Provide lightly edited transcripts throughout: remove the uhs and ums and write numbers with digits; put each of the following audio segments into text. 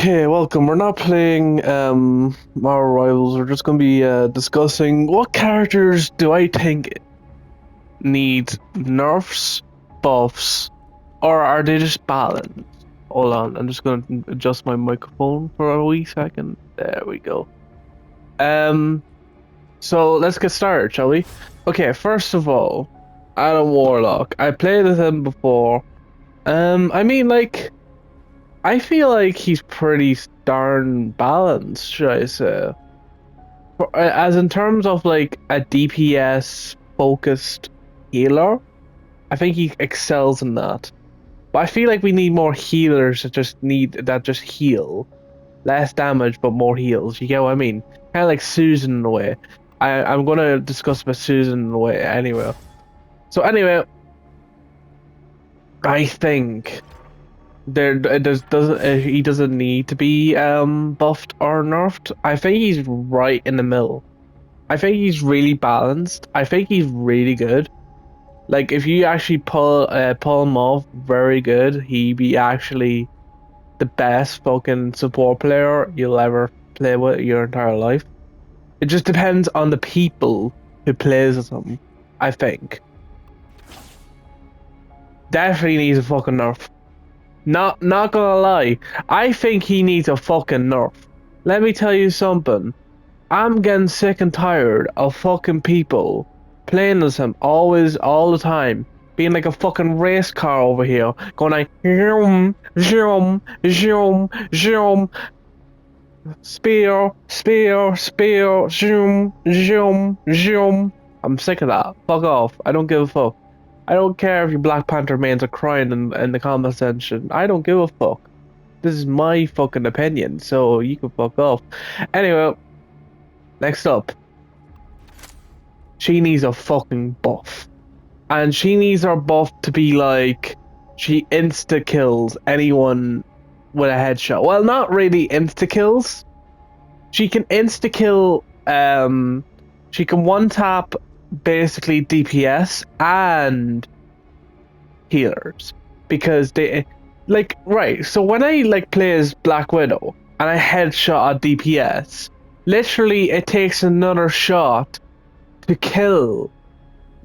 Okay, welcome. We're not playing Marvel Rivals. We're just going to be discussing what characters do I think need nerfs, buffs, or are they just balanced? Hold on, I'm just going to adjust my microphone for a wee second. There we go. So let's get started, shall we? Okay, first of all, Adam Warlock. I played with him before. I mean, like, I feel like he's pretty darn balanced, should I say? As in terms of like a DPS focused healer, I think he excels in that. But I feel like we need more healers that just heal. Less damage but more heals. You get what I mean? Kind of like Susan in a way. I'm gonna discuss about Susan in a way anyway. So anyway, I think he doesn't need to be buffed or nerfed. I think he's right in the middle. I think he's really balanced. I think he's really good. Like if you actually pull him off very good, he'd be actually the best fucking support player you'll ever play with your entire life. It just depends on the people who plays with him, I think. Definitely needs a fucking nerf. Not gonna lie, I think he needs a fucking nerf. Let me tell you something. I'm getting sick and tired of fucking people playing as him always, all the time, being like a fucking race car over here, going like zoom, zoom, zoom, zoom, spear, spear, spear, zoom, zoom, zoom. I'm sick of that. Fuck off. I don't give a fuck. I don't care if your Black Panther mains are crying in the comment section. I don't give a fuck. This is my fucking opinion, so you can fuck off. Anyway, next up. She needs a fucking buff. And she needs her buff to be like, she insta-kills anyone with a headshot. Well, not really insta-kills. She can insta-kill, she can one-tap basically DPS and healers because they like right. So when I like play as Black Widow and I headshot a DPS, literally it takes another shot to kill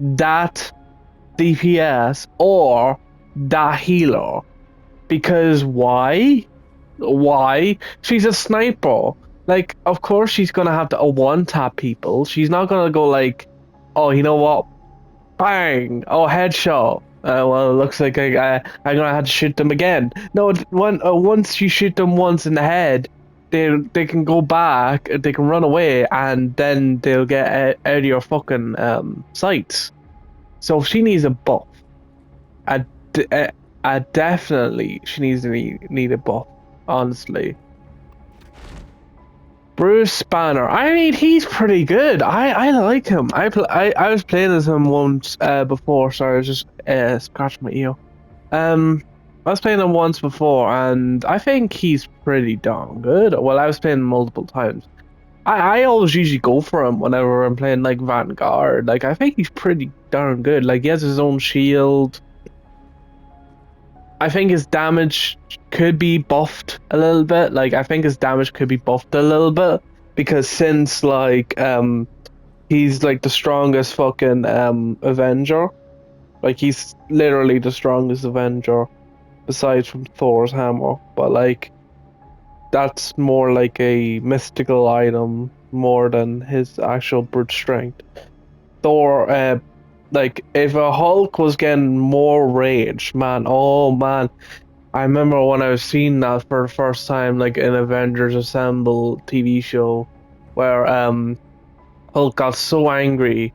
that DPS or that healer. Because why? Why? She's a sniper. Like, of course she's gonna have to one-tap people. She's not gonna go like, oh, you know what? Bang! Oh, headshot. Well, it looks like I'm gonna have to shoot them again. No, once you shoot them once in the head, they can go back, they can run away, and then they'll get out of your fucking sights. So she needs a buff. I definitely she needs to need a buff. Honestly. Bruce Banner. I mean, he's pretty good. I like him. I was playing as him once before. Sorry, I was just scratching my ear. I was playing him once before, and I think he's pretty darn good. Well, I was playing him multiple times. I always usually go for him whenever I'm playing like Vanguard. Like I think he's pretty darn good. Like he has his own shield. I think his damage could be buffed a little bit. Like I think his damage could be buffed a little bit because since like he's like the strongest fucking Avenger. Like he's literally the strongest Avenger besides from Thor's hammer. But like that's more like a mystical item more than his actual brute strength. Thor like if a Hulk was getting more rage, man, oh man. I remember when I was seeing that for the first time, like in Avengers Assemble TV show, where Hulk got so angry,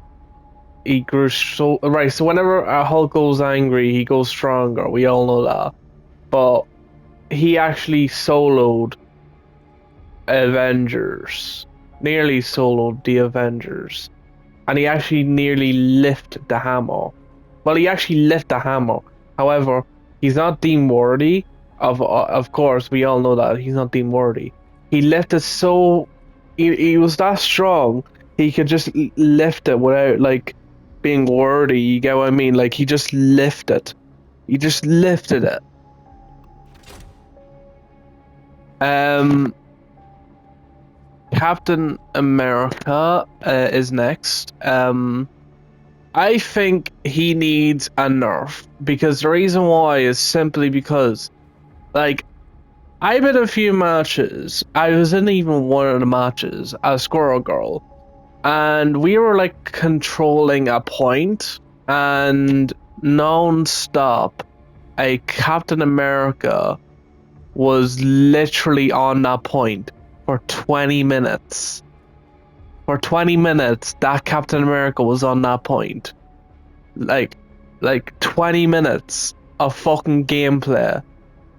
he grew so right. So whenever a Hulk goes angry, he goes stronger. We all know that, but he actually soloed Avengers, nearly soloed the Avengers, and he actually nearly lifted the hammer. Well, he actually lifted the hammer. However, he's not deemed worthy. Of course, we all know that he's not deemed worthy. He lifted so he was that strong. He could just lift it without like being worthy. You get what I mean? Like he just lifted. He just lifted it. Um, Captain America is next. I think he needs a nerf because the reason why is simply because, like, I've been in a few matches. I was in even one of the matches as Squirrel Girl, and we were like controlling a point, and non-stop, a Captain America was literally on that point for 20 minutes. For 20 minutes, that Captain America was on that point. Like 20 minutes of fucking gameplay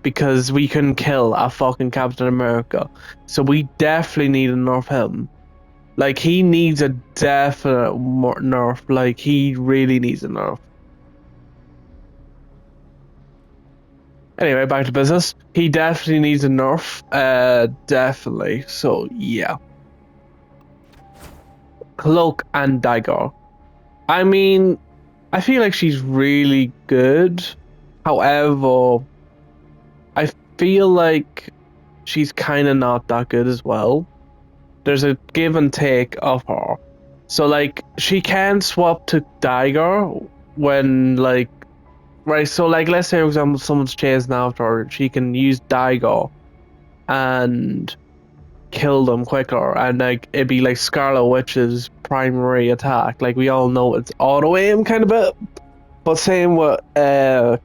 because we couldn't kill a fucking Captain America. So we definitely need to nerf him. Like, he needs a definite nerf. Like, he really needs a nerf. Anyway, back to business. He definitely needs a nerf. Definitely. So, yeah. Cloak and Dagger. I mean, I feel like she's really good. However, I feel like she's kind of not that good as well. There's a give and take of her. So, like, she can swap to Dagger when, like, right, so, like, let's say, for example, someone's chasing after her, she can use Dagger and kill them quicker, and, like, it'd be like Scarlet Witch's primary attack. Like, we all know it's auto-aim kind of bit, but same with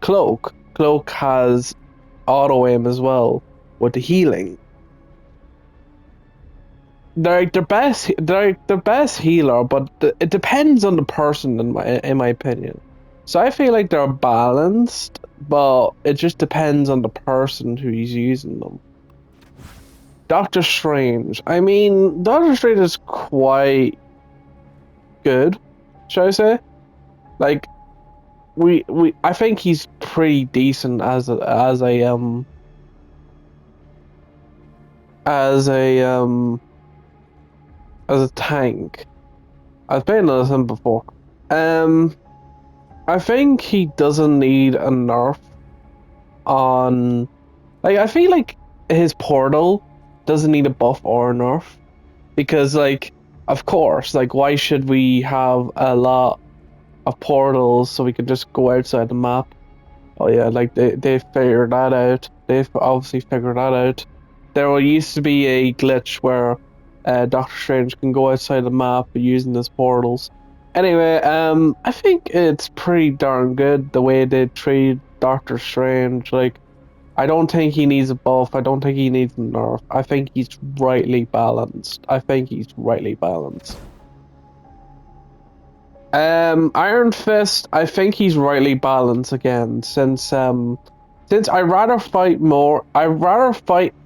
Cloak. Cloak has auto-aim as well with the healing. They're the best healer, but it depends on the person in my opinion. So I feel like they're balanced, but it just depends on the person who's using them. Doctor Strange. I mean, Doctor Strange is quite good, shall I say? Like, I think he's pretty decent as a tank. I was playing with him before. I think he doesn't need a nerf on. Like, I feel like his portal doesn't need a buff or a nerf because, like, of course, like, why should we have a lot of portals so we can just go outside the map? Oh yeah, like they figured that out. They've obviously figured that out. There used to be a glitch where Doctor Strange can go outside the map using his portals. Anyway, I think it's pretty darn good the way they treat Doctor Strange. Like, I don't think he needs a buff. I don't think he needs a nerf. I think he's rightly balanced. Iron Fist, I think he's rightly balanced again, since I rather fight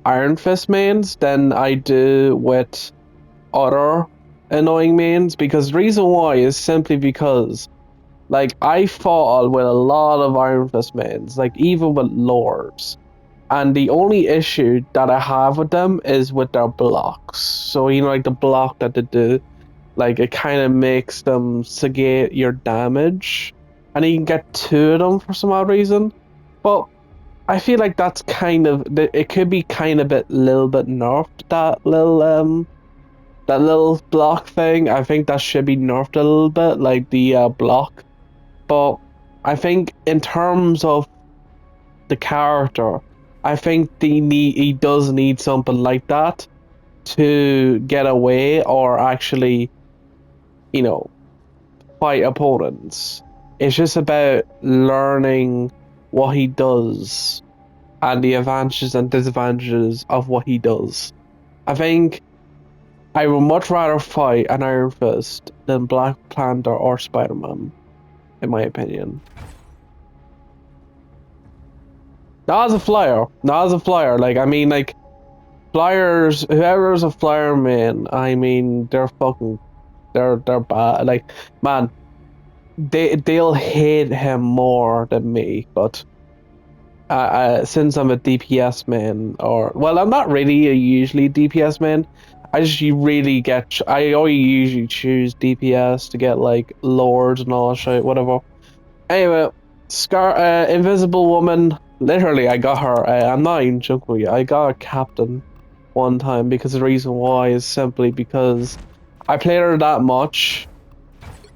Iron Fist mains than I do with other annoying mains, because the reason why is simply because, like, I fought with a lot of Iron Fist mains, like, even with lords, and the only issue that I have with them is with their blocks. So, you know, like, the block that they do, like, it kind of makes them negate your damage, and you can get 2 of them for some odd reason. But I feel like that's kind of, it could be kind of little bit nerfed, that little block thing. I think that should be nerfed a little bit, like the block. But I think in terms of the character, I think he does need something like that to get away or actually, you know, fight opponents. It's just about learning what he does and the advantages and disadvantages of what he does. I think I would much rather fight an Iron Fist than Black Panther or Spiderman, in my opinion. Not as a flyer. Like, I mean, like, flyers, whoever's a flyer man, I mean, they're bad. Like, man, they'll hate him more than me, but since I'm a DPS man, or, well, I'm not really usually DPS man. I always usually choose DPS to get, like, lords and all that shit, whatever. Anyway, Invisible Woman, Literally, I got her. I'm not even joking with you. I got a captain one time because the reason why is simply because I played her that much.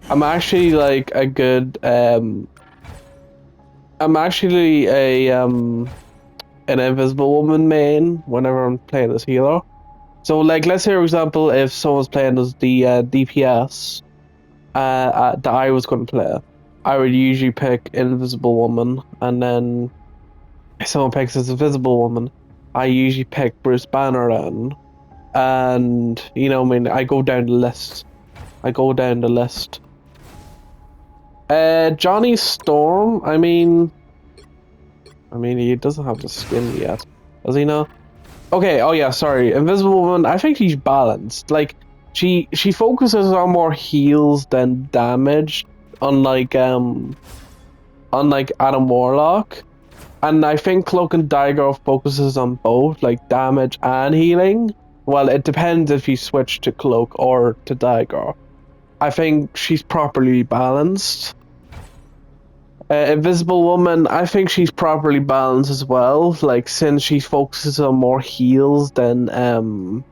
I'm actually like a good. I'm actually a an invisible woman main whenever I'm playing as healer. So like, let's say for example, if someone's playing as the DPS that I was going to play, I would usually pick Invisible Woman, and then if someone picks as Invisible Woman, I usually pick Bruce Banner then. And you know, I mean, I go down the list. I go down the list. Johnny Storm. I mean, he doesn't have the skin yet, does he not? Okay. Oh yeah. Sorry, Invisible Woman. I think she's balanced. Like she focuses on more heals than damage, unlike Adam Warlock. And I think Cloak and Dagger focuses on both, like damage and healing. Well, it depends if you switch to Cloak or to Dagger. I think she's properly balanced. Invisible Woman, I think she's properly balanced as well. Like, since she focuses on more heals than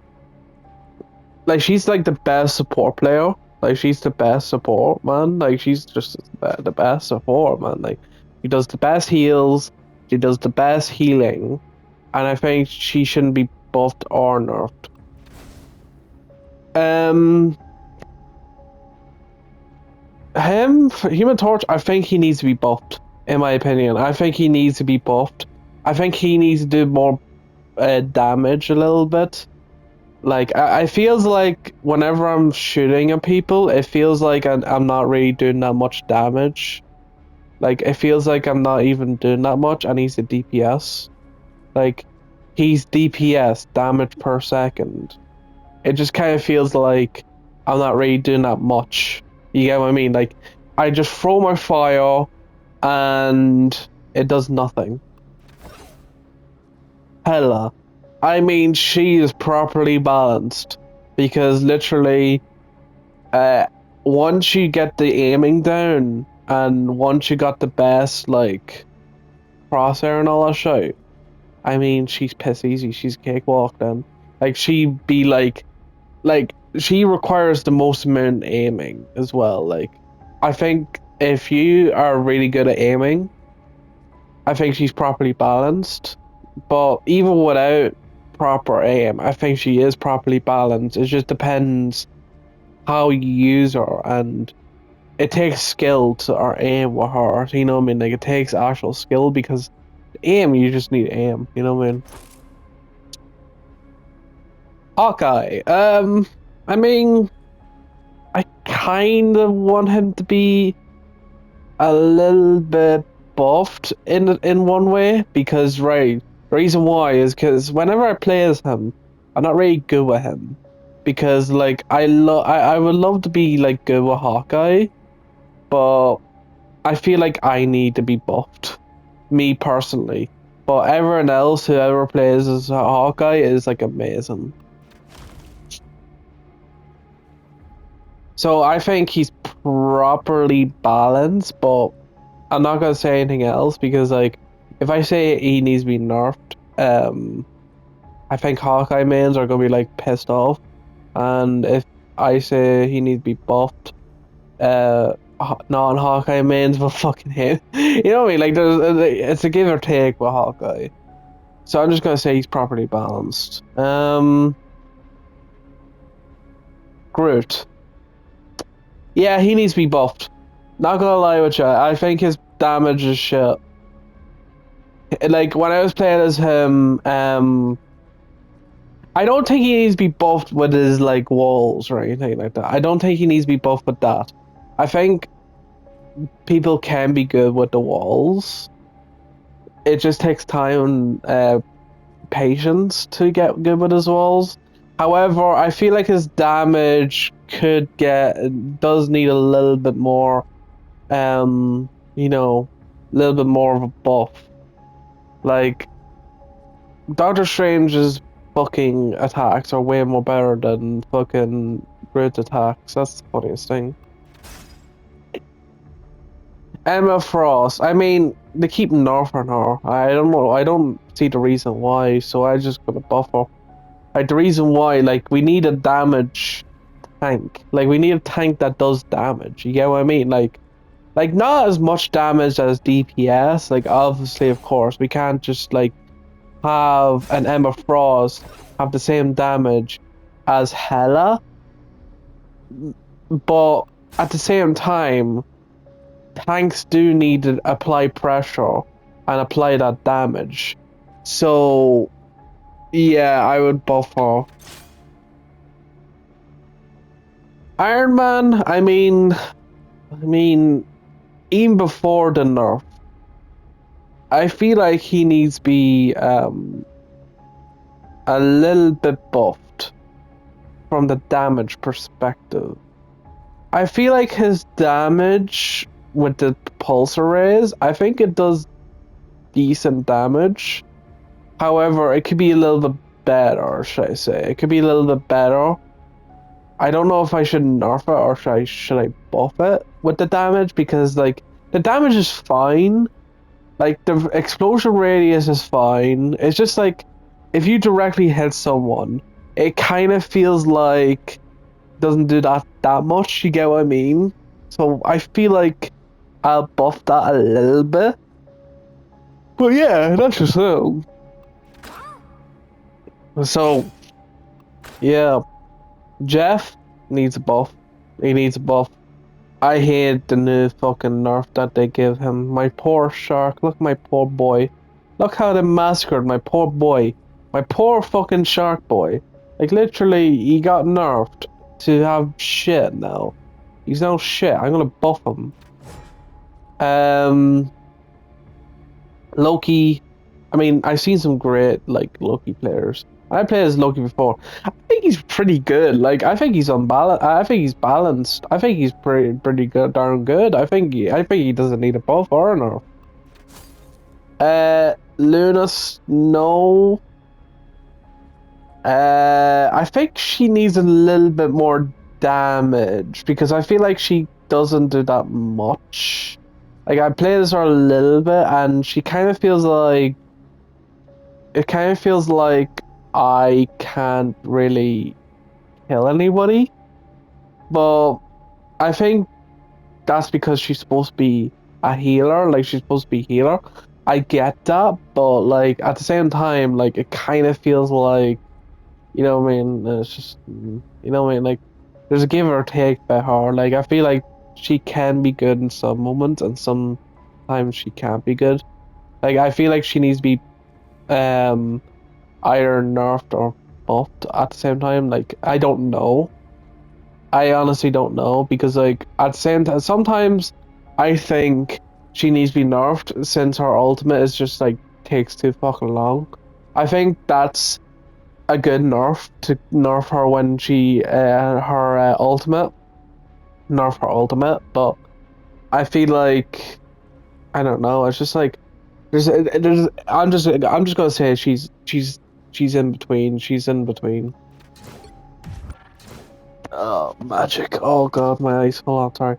like, she's like the best support player. Like, she's the best support, man. Like, she's just the best support, man. Like, she does the best heals, she does the best healing, and I think she shouldn't be buffed or nerfed. Human Torch, I think he needs to be buffed, in my opinion. I think he needs to be buffed. I think he needs to do more damage a little bit. Like, I feels like whenever I'm shooting at people, it feels like I'm not really doing that much damage. Like, it feels like I'm not even doing that much, and he's a DPS. Like, he's DPS, damage per second. It just kind of feels like I'm not really doing that much. You get what I mean? Like, I just throw my fire, and it does nothing. Hela. I mean, she is properly balanced because literally, once you get the aiming down and once you got the best like crosshair and all that shit, I mean, she's piss easy. She's cakewalk then. Like she be like she requires the most amount of aiming as well. Like I think if you are really good at aiming, I think she's properly balanced. But even without proper aim, I think she is properly balanced. It just depends how you use her, and it takes skill to or aim with her. You know what I mean? Like it takes actual skill because aim, you just need aim. You know what I mean? Hawkeye. I mean, I kind of want him to be a little bit buffed in one way because right, the reason why is because whenever I play as him, I'm not really good with him because like I would love to be like good with Hawkeye, but I feel like I need to be buffed, me personally. But everyone else who ever plays as Hawkeye is like amazing. So I think he's properly balanced, but I'm not gonna say anything else because like if I say he needs to be nerfed, I think Hawkeye mains are gonna be like pissed off, and if I say he needs to be buffed, non-Hawkeye mains will fucking hate. You know what I mean? Like it's a give or take with Hawkeye. So I'm just gonna say he's properly balanced. Groot. Yeah, he needs to be buffed. Not gonna lie with you, I think his damage is shit. Like when I was playing as him, I don't think he needs to be buffed with his like walls or anything like that. I don't think he needs to be buffed with that. I think people can be good with the walls. It just takes time and patience to get good with his walls. However, I feel like his damage does need a little bit more, you know, a little bit more of a buff. Like Doctor Strange's fucking attacks are way more better than fucking Groot's attacks. That's the funniest thing. Emma Frost. I mean, they keep nerfing her. I don't know. I don't see the reason why. So I just gonna buff her. Like the reason why, like we need a damage tank. Like we need a tank that does damage. You get what I mean? Like not as much damage as DPS. Like obviously, of course, we can't just like have an Emma Frost have the same damage as Hela, but at the same time, tanks do need to apply pressure and apply that damage. So yeah, I would buff her. Iron Man, I mean, even before the nerf, I feel like he needs to be a little bit buffed from the damage perspective. I feel like his damage with the pulsar rays, I think it does decent damage. However, it could be a little bit better, should I say? It could be a little bit better. I don't know if I should nerf it or should I buff it with the damage because like the damage is fine. Like the explosion radius is fine. It's just like if you directly hit someone, it kind of feels like doesn't do that much. You get what I mean? So I feel like I'll buff that a little bit. But yeah, that's just it. So yeah, Jeff needs a buff. He needs a buff. I hate the new fucking nerf that they give him. My poor shark. Look, my poor boy. Look how they massacred my poor boy. My poor fucking shark boy. Like, literally, he got nerfed to have shit now. He's now shit. I'm gonna buff him. Loki. I mean, I've seen some great, like, Loki players. I played as Loki before. I think he's pretty good. Like, I think he's unbalanced. I think he's balanced. I think he's pretty good, darn good. I think he doesn't need a buff or no. Luna Snow. I think she needs a little bit more damage because I feel like she doesn't do that much. Like, I played as her a little bit, and she kind of feels like it kind of feels like I can't really kill anybody. But I think that's because she's supposed to be a healer, like she's supposed to be a healer. I get that, but like at the same time, like it kind of feels like, you know what I mean? It's just, you know what I mean? Like there's a give or take by her. Like I feel like she can be good in some moments, and sometimes she can't be good. Like I feel like she needs to be um either nerfed or buffed at the same time. Like I don't know. I honestly don't know because like at the same time sometimes I think she needs to be nerfed since her ultimate is just like takes too fucking long. I think that's a good nerf to nerf her when she her ultimate nerf her ultimate, but I feel like I don't know. It's just like there's I'm just gonna say she's in between. She's in between. Oh, Magik. Oh god, my eyes. Hold on, sorry.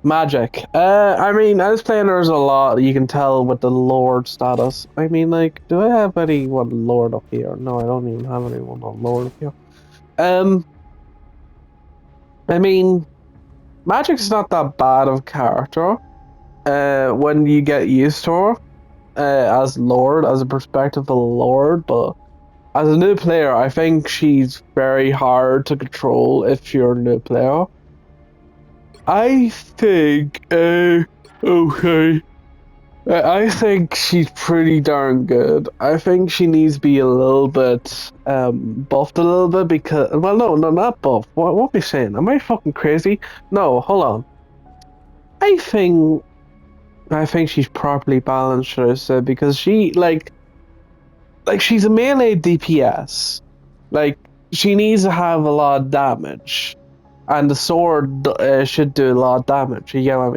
Magik. I mean, I was playing hers a lot. You can tell with the Lord status. I mean, like, do I have anyone Lord up here? No, I don't even have anyone on Lord up here. Um, I mean, Magik's not that bad of a character. When you get used to her, as Lord, as a perspective of Lord, but as a new player, I think she's very hard to control if you're a new player. I think, okay. I think she's pretty darn good. I think she needs to be a little bit, buffed a little bit because, well, no, not buffed. What am I saying? Am I fucking crazy? No, hold on. I think, I think she's properly balanced, should I say, because she, like she's a melee DPS. Like, she needs to have a lot of damage. And the sword should do a lot of damage, you get what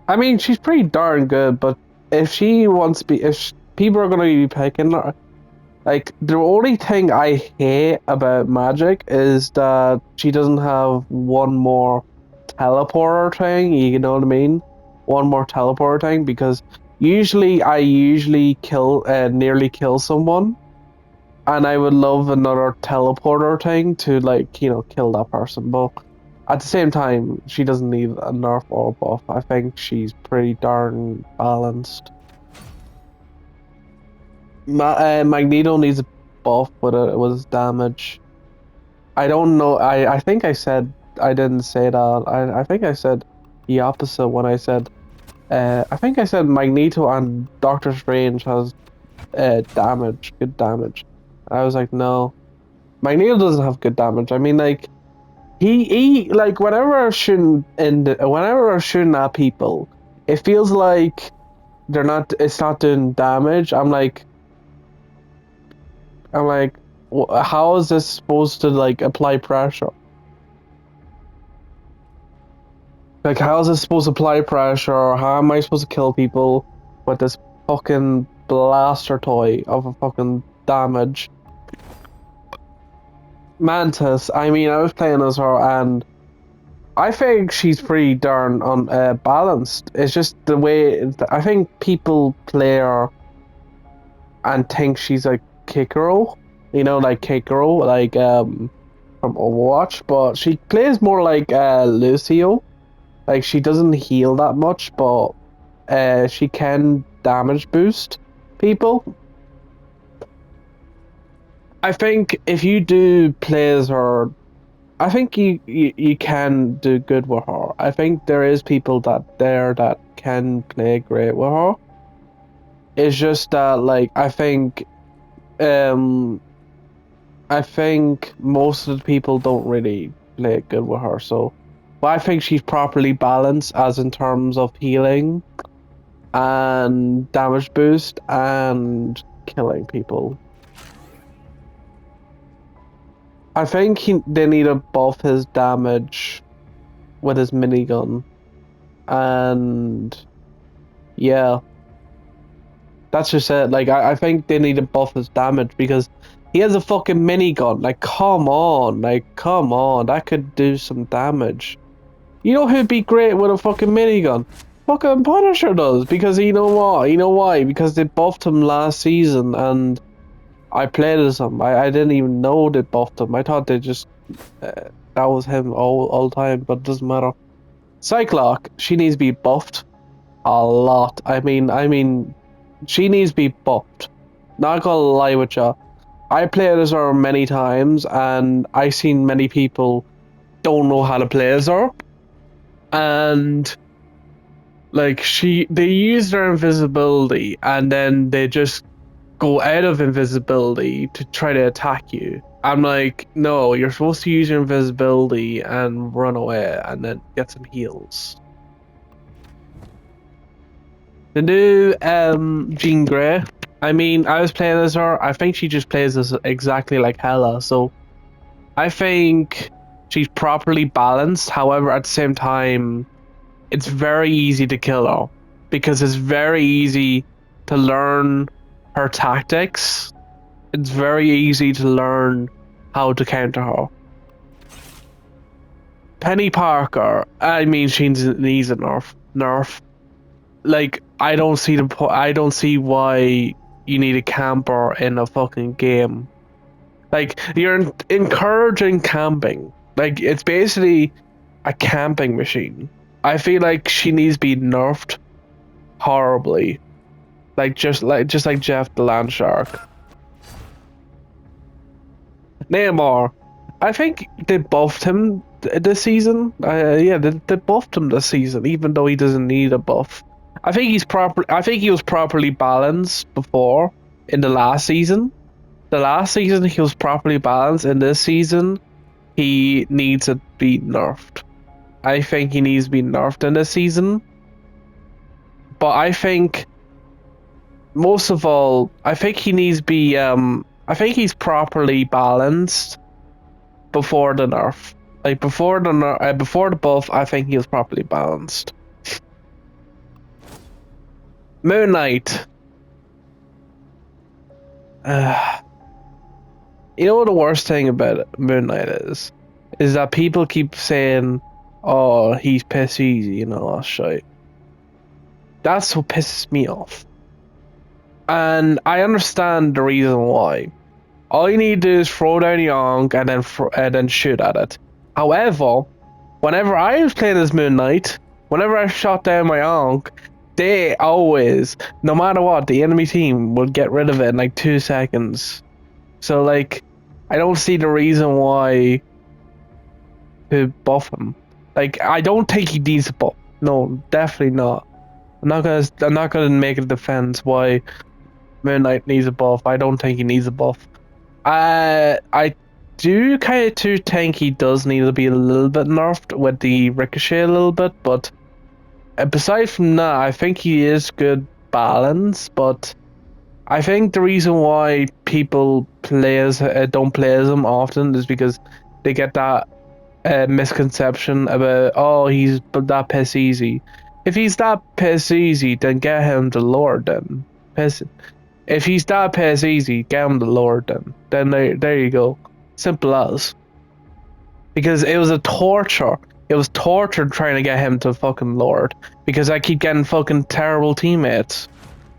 I mean, she's pretty darn good, but if she wants to be, if people are going to be picking her, Like, the only thing I hate about Magik is that she doesn't have one more teleporter thing, you know what I mean? One more teleporter thing, because I usually nearly kill someone, and I would love another teleporter thing to, like, kill that person. But at the same time, she doesn't need a nerf or a buff. I think she's pretty darn balanced. Magneto needs a buff, but it was damage. I don't know. I think I said I didn't say that. I think I said the opposite when I said. I think I said Magneto and Doctor Strange has damage, good damage. I was like, no, Magneto doesn't have good damage. I mean, like he like whenever I'm shooting at people, it feels like it's not doing damage. I'm like, how is this supposed to like apply pressure? Like, how is this supposed to apply pressure? How am I supposed to kill people with this fucking blaster toy of a fucking damage? Mantis, I mean, I was playing as her, and I think she's pretty darn balanced. It's just the way I think people play her and think she's like Kikero, like Kikero, like from Overwatch, but she plays more like Lucio. Like, she doesn't heal that much, but she can damage boost people. I think if you do play as her, I think you can do good with her. I think there is people that can play great with her. It's just that, like, um I think most of the people don't really play good with her. So, but I think she's properly balanced, as in terms of healing and damage boost and killing people. I think they need to buff his damage with his minigun, and yeah, that's just it. Like, I think they need to buff his damage because he has a fucking minigun. Like, come on, that could do some damage. You know who'd be great with a fucking minigun? Fucking Punisher does, because you know what? You know why? Because they buffed him last season, and I played as him. I didn't even know they buffed him. I thought they just that was him all time, but it doesn't matter. Psylocke, she needs to be buffed a lot. I mean, she needs to be buffed. Not gonna lie with you. I played as her many times, and I seen many people don't know how to play as her, and like they use their invisibility, and then they just go out of invisibility to try to attack you. I'm like, no, you're supposed to use your invisibility and run away and then get some heals. The new Jean Grey, I mean, I was playing as her. I think she just plays as exactly like Hela, so I think she's properly balanced. However, at the same time, it's very easy to kill her because it's very easy to learn her tactics. It's very easy to learn how to counter her. Penny Parker, I mean, she needs a nerf. Like, I don't see why you need a camper in a fucking game. Like, you're encouraging camping. Like, it's basically a camping machine. I feel like she needs to be nerfed horribly. Just like Jeff the Land Shark. Namor, I think they buffed him this season. Yeah, they buffed him this season, even though he doesn't need a buff. I think he was properly balanced before in the last season. The last season he was properly balanced. In this season, he needs to be nerfed. I think he needs to be nerfed in this season. But I think most of all, I think he needs to be I think he's properly balanced before the nerf. Like, before the buff, I think he was properly balanced. Moon Knight. You know what the worst thing about Moon Knight is? Is that people keep saying, "Oh, he's piss easy," and all that shit. That's what pisses me off. And I understand the reason why. All you need to do is throw down your Ankh and then shoot at it. However, whenever I was playing as Moon Knight, whenever I shot down my Ankh, they always, no matter what, the enemy team would get rid of it in like 2 seconds. So like, I don't see the reason why to buff him. Like, I don't think he needs a buff. No, definitely not. I'm not gonna make a defense why Moon Knight needs a buff. I don't think he needs a buff. I do kind of too think he does need to be a little bit nerfed with the ricochet a little bit, but besides from that, I think he is good balance. But I think the reason why people don't play as him often is because they get that misconception about, oh, he's that piss easy. If he's that piss easy, then get him to Lord then. If he's that piss easy, get him to Lord then. Then there you go. Simple as. Because it was a torture. It was torture trying to get him to fucking Lord. Because I keep getting fucking terrible teammates.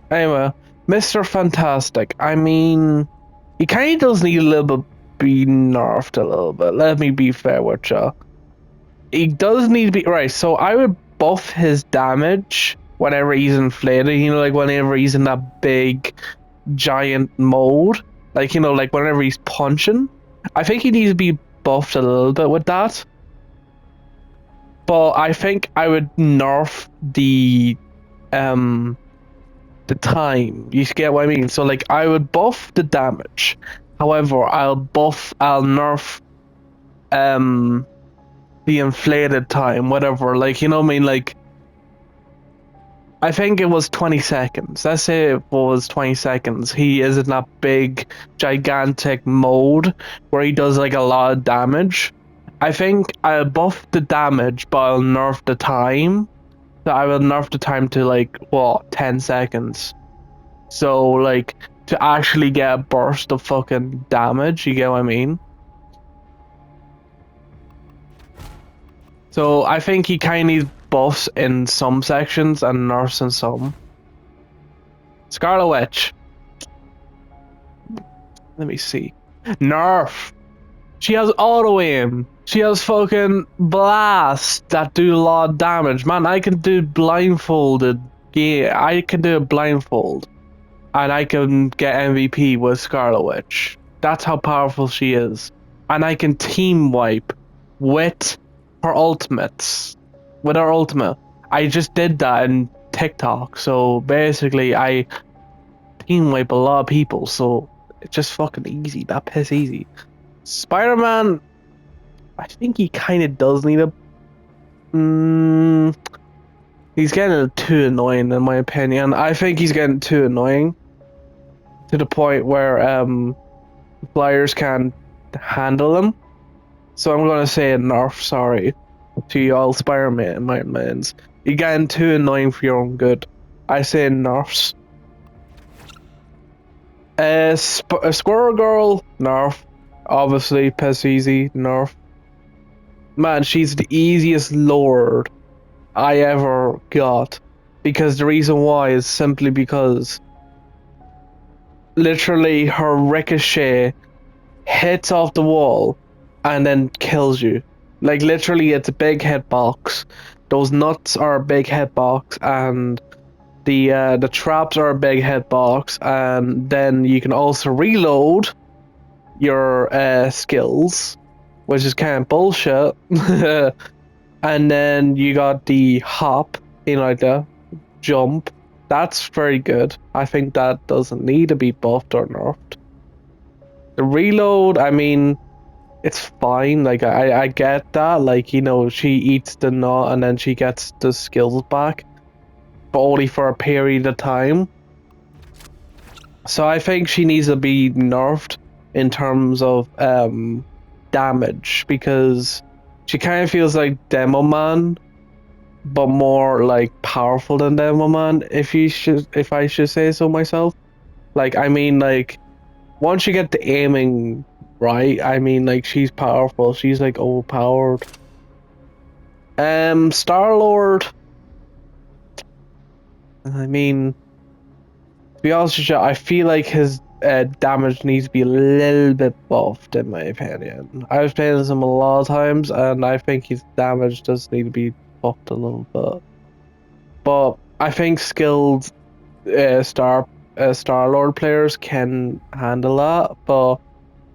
Anyway, Mr. Fantastic. I mean, he kind of does need a little bit be nerfed a little bit. Let me be fair with you. He does need to be right. So I would buff his damage whenever he's inflated. You know, like whenever he's in that big, giant mode. Like, you know, like whenever he's punching. I think he needs to be buffed a little bit with that. But I think I would nerf the time. You get what I mean? So like I would buff the damage. However, I'll nerf the inflated time, whatever. Like, you know what I mean? Like, I think it was 20 seconds. Let's say it was 20 seconds. He is in that big, gigantic mode where he does like a lot of damage. I think I'll buff the damage, but I'll nerf the time. So I will nerf the time to like, what, 10 seconds. So, like, to actually get a burst of fucking damage, you get what I mean? So I think he kind of needs buffs in some sections and nerfs in some. Scarlet Witch. Let me see. Nerf. She has auto aim. She has fucking blast that do a lot of damage. Man, I can do blindfolded. Yeah, I can do a blindfold. And I can get MVP with Scarlet Witch. That's how powerful she is. And I can team wipe with her ultimates. With her ultimate. I just did that in TikTok. So basically, I team wipe a lot of people. So it's just fucking easy. That piss easy. Spiderman, I think he kind of does need a... he's getting too annoying in my opinion. I think he's getting too annoying. To the point where players can't handle him. So I'm gonna say a nerf, sorry. To you all Spider-Man, my mans. You're getting too annoying for your own good. I say nerfs. Squirrel Girl, nerf. Obviously, piss easy, nerf. Man, she's the easiest lord I ever got. Because the reason why is simply because literally her ricochet hits off the wall and then kills you. Like literally it's a big hitbox. Those nuts are a big hitbox and the traps are a big hitbox, and then you can also reload your skills, which is kind of bullshit. And then you got the hop, you know, like the jump. That's very good. I think that doesn't need to be buffed or nerfed. The reload, I mean, it's fine. Like, I get that. Like, you know, she eats the nut and then she gets the skills back. But only for a period of time. So I think she needs to be nerfed in terms of damage. Because she kind of feels like Demo Man, but more like powerful than Demo Man, if I should say so myself. Like, I mean, like, once you get the aiming right? I mean, like, she's powerful. She's like overpowered. Star-Lord. I mean, to be honest with you, I feel like his damage needs to be a little bit buffed, in my opinion. I've played as him a lot of times, and I think his damage does need to be buffed a little bit. But I think skilled Star-Lord players can handle that, but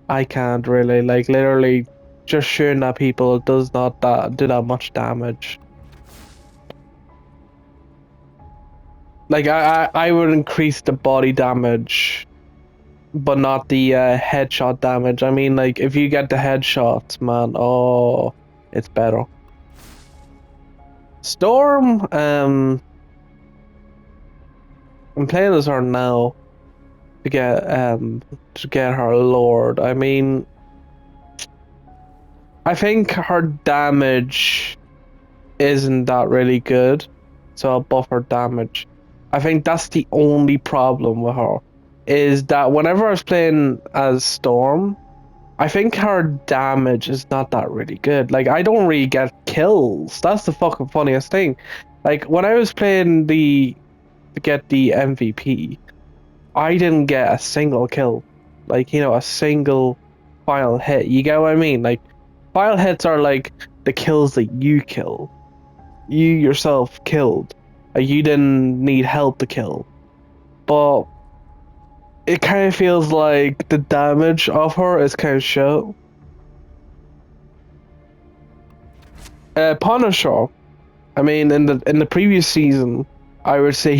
I can't really. Like, literally, just shooting at people does not do that much damage. Like, I would increase the body damage, but not the headshot damage. I mean, like, if you get the headshots, man, oh, it's better. Storm, I'm playing as her now to get her Lord. I mean, I think her damage isn't that really good, so I'll buff her damage. I think that's the only problem with her, is that whenever I was playing as Storm, I think her damage is not that really good. Like, I don't really get kills. That's the fucking funniest thing. Like, when I was playing to get the MVP, I didn't get a single kill. Like, a single final hit. You get what I mean? Like, final hits are like the kills that you kill. You yourself killed. You didn't need help to kill. But it kind of feels like the damage of her is kind of shit. Punisher. I mean, in the previous season, I would say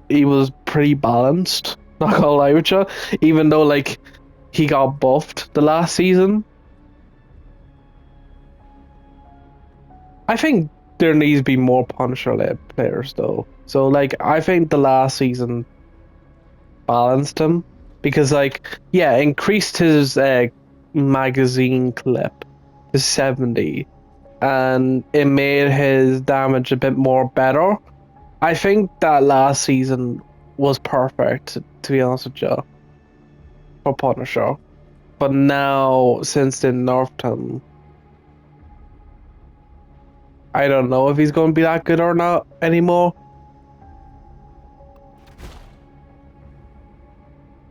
he was pretty balanced. Not gonna lie with you, even though like he got buffed the last season. I think there needs to be more Punisher-led players though. So like I think the last season balanced him because like yeah, increased his magazine clip to 70 and it made his damage a bit more better. I think that last season was perfect, to be honest with you, for Punisher. But now, since they nerfed him, I don't know if he's going to be that good or not anymore.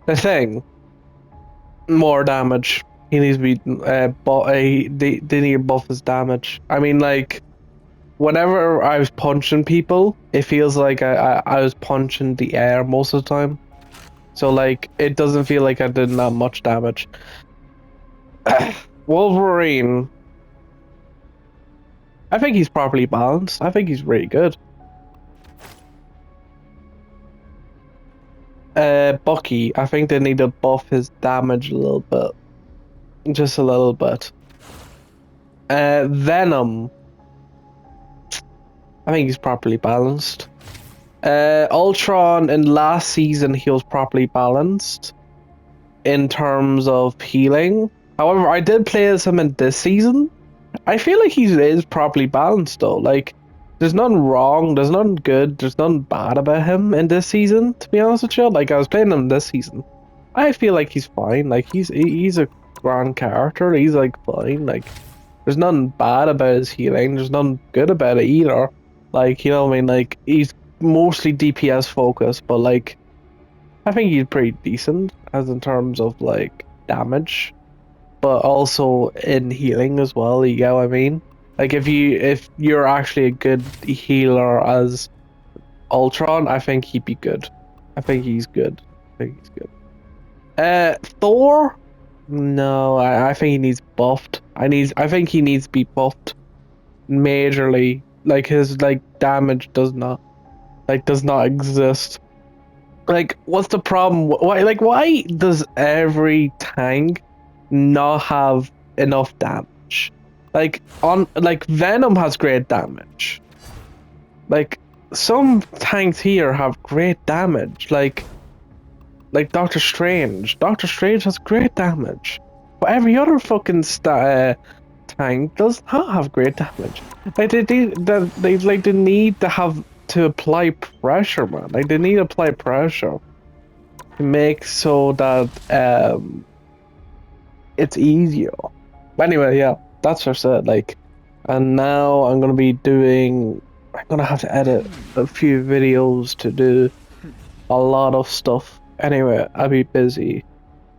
The thing, more damage. He needs to be, they need to buff his damage. I mean, like, whenever I was punching people, it feels like I was punching the air most of the time. So, like, it doesn't feel like I did that much damage. Wolverine. I think he's properly balanced. I think he's really good. Bucky. I think they need to buff his damage a little bit. Just a little bit. Venom. I think he's properly balanced. Ultron in last season he was properly balanced in terms of healing. However, I did play as him in this season. I feel like he is properly balanced though. Like, there's nothing wrong, there's nothing good, there's nothing bad about him in this season. To be honest with you, like I was playing him this season, I feel like he's fine. Like he's a grand character. He's like fine. Like there's nothing bad about his healing. There's nothing good about it either. Like, you know what I mean? Like, he's mostly DPS focused, but like, I think he's pretty decent as in terms of like damage, but also in healing as well. You get what I mean? Like, if you're actually a good healer as Ultron, I think he'd be good. I think he's good. I think he's good. Thor? No, I think he needs buffed. I think he needs to be buffed majorly. Like his like damage does not exist. Like, what's the problem? Why does every tank not have enough damage? Like Venom has great damage. Like some tanks here have great damage. Like Doctor Strange. Doctor Strange has great damage, but every other fucking tank does not have great damage. Like they need to have to apply pressure, man. Like they need to apply pressure to make so that it's easier. But anyway, yeah, that's just it. Like, and now I'm gonna be doing. I'm gonna have to edit a few videos to do a lot of stuff. Anyway, I'll be busy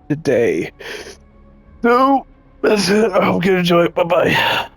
today. So that's it. I hope you enjoy it. Bye bye.